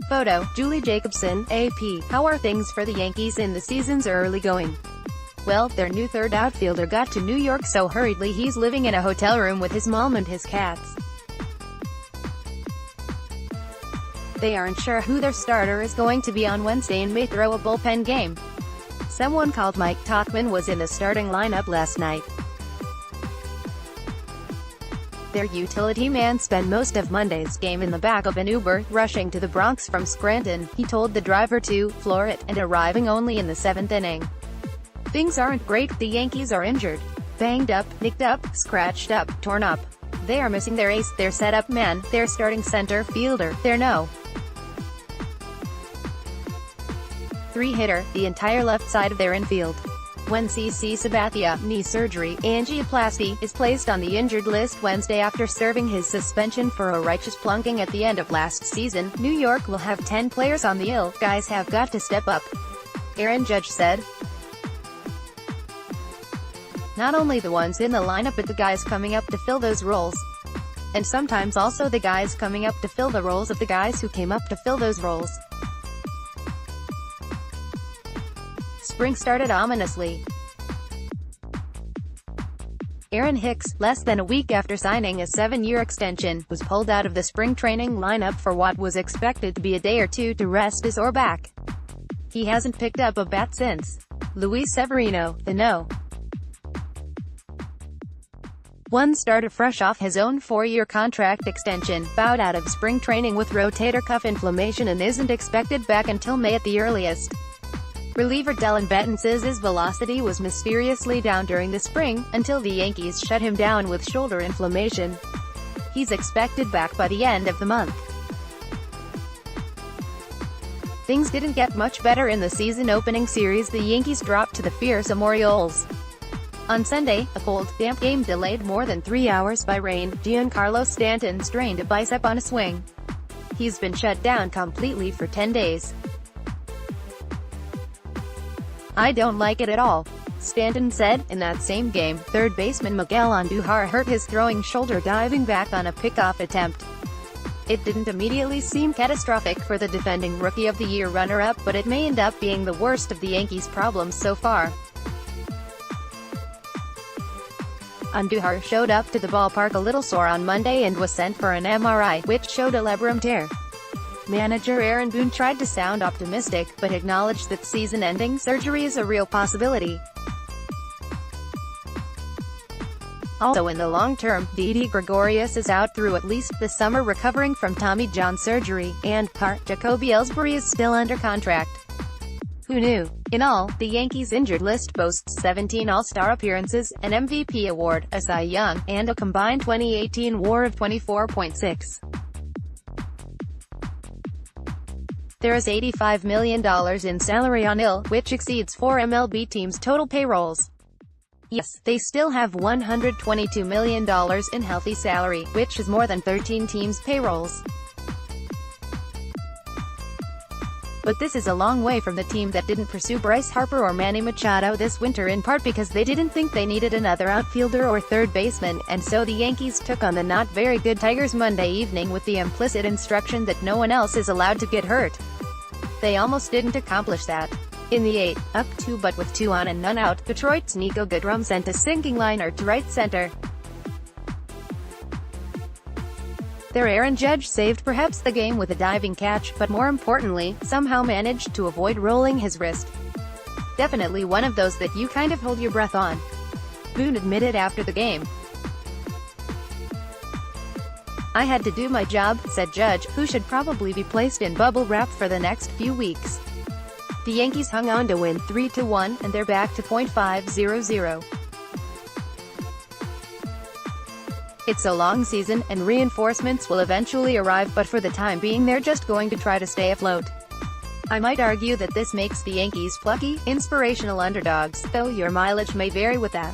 Photo, Julie Jacobson, AP. How are things for the Yankees in the season's early going? Well, their new third outfielder got to New York so hurriedly he's living in a hotel room with his mom and his cats. They aren't sure who their starter is going to be on Wednesday and may throw a bullpen game. Someone called Mike Tauchman was in the starting lineup last night. Their utility man spent most of Monday's game in the back of an Uber, rushing to the Bronx from Scranton. He told the driver to floor it, and arriving only in the 7th inning. Things aren't great, the Yankees are injured. Banged up, nicked up, scratched up, torn up. They are missing their ace, their setup man, their starting center fielder, their no. 3-hitter, the entire left side of their infield. When CC Sabathia, knee surgery, angioplasty, is placed on the injured list Wednesday after serving his suspension for a righteous plunking at the end of last season, New York will have 10 players on the IL. Guys have got to step up, Aaron Judge said. Not only the ones in the lineup but the guys coming up to fill those roles. And sometimes also the guys coming up to fill the roles of the guys who came up to fill those roles. Spring started ominously. Aaron Hicks, less than a week after signing a 7-year extension, was pulled out of the spring training lineup for what was expected to be a day or two to rest his sore back. He hasn't picked up a bat since. Luis Severino, the no. 1 starter fresh off his own 4-year contract extension, bowed out of spring training with rotator cuff inflammation and isn't expected back until May at the earliest. Reliever Dellin Betances says his velocity was mysteriously down during the spring, until the Yankees shut him down with shoulder inflammation. He's expected back by the end of the month. Things didn't get much better in the season-opening series the Yankees dropped to the fearsome Orioles. On Sunday, a cold, damp game delayed more than 3 hours by rain. Giancarlo Stanton strained a bicep on a swing. He's been shut down completely for 10 days. "I don't like it at all," Stanton said. In that same game, third baseman Miguel Andujar hurt his throwing shoulder diving back on a pickoff attempt. It didn't immediately seem catastrophic for the defending Rookie of the Year runner-up, but it may end up being the worst of the Yankees' problems so far. Andujar showed up to the ballpark a little sore on Monday and was sent for an MRI, which showed a labrum tear. Manager Aaron Boone tried to sound optimistic, but acknowledged that season-ending surgery is a real possibility. Also in the long term, Didi Gregorius is out through at least the summer recovering from Tommy John surgery, and Jacoby Ellsbury is still under contract. Who knew? In all, the Yankees' injured list boasts 17 All-Star appearances, an MVP award, a Cy Young, and a combined 2018 WAR of 24.6. There is $85 million in salary on IL, which exceeds 4 MLB teams' total payrolls. Yes, they still have $122 million in healthy salary, which is more than 13 teams' payrolls. But this is a long way from the team that didn't pursue Bryce Harper or Manny Machado this winter, in part because they didn't think they needed another outfielder or third baseman, and so the Yankees took on the not very good Tigers Monday evening with the implicit instruction that no one else is allowed to get hurt. They almost didn't accomplish that. In the 8th, up 2 but with 2 on and none out, Detroit's Nico Goodrum sent a sinking liner to right center. Their Aaron Judge saved perhaps the game with a diving catch, but more importantly, somehow managed to avoid rolling his wrist. Definitely one of those that you kind of hold your breath on, Boone admitted after the game. "I had to do my job," said Judge, who should probably be placed in bubble wrap for the next few weeks. The Yankees hung on to win 3-1, and they're back to .500. It's a long season, and reinforcements will eventually arrive, but for the time being they're just going to try to stay afloat. I might argue that this makes the Yankees plucky, inspirational underdogs, though your mileage may vary with that.